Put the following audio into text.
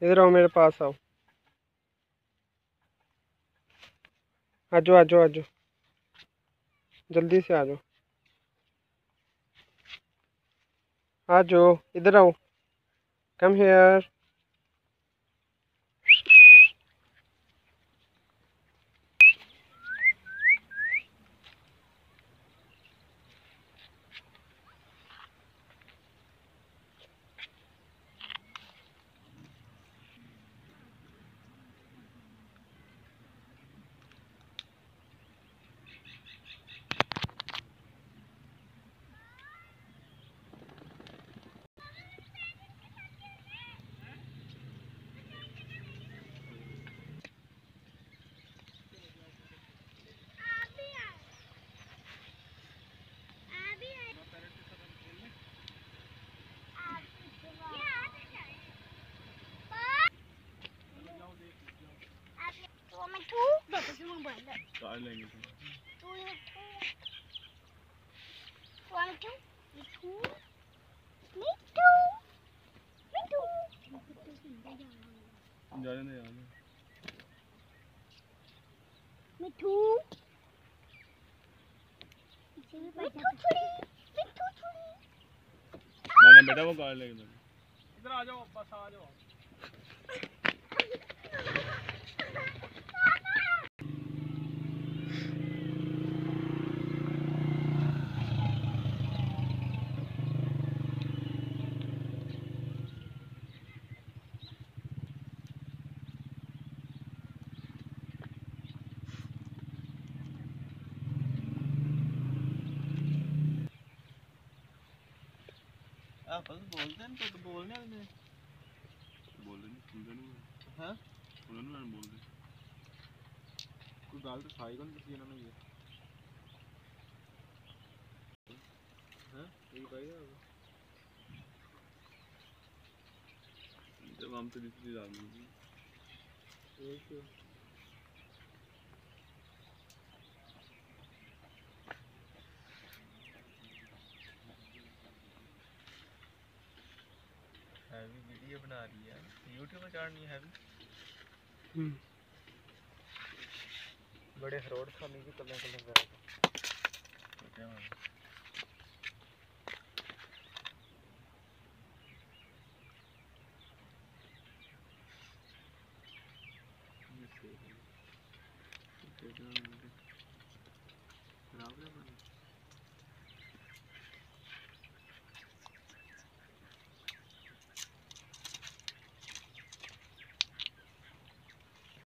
इधर आओ, मेरे पास आओ। आ जाओ, आ जाओ, आ जाओ, जल्दी से आ जाओ, आ जाओ, इधर आओ। Come here. मिठू ना बेटा वो कार लेके इधर आ जाओ, बस आ जाओ। आप बोलते हैं तो बोलने वाले बोलते नहीं, सुनते नहीं। हाँ सुनने वाले बोलते कोई गाल तो खाई कौन किसी ने ये। हाँ यही भाई है जब हम तो दूसरी डाल दी ये क्यों हैवी वीडियो बना रही है, यूट्यूब पर चाड़नी है हैवी। बड़े हरोड़ खाने की कलर कलर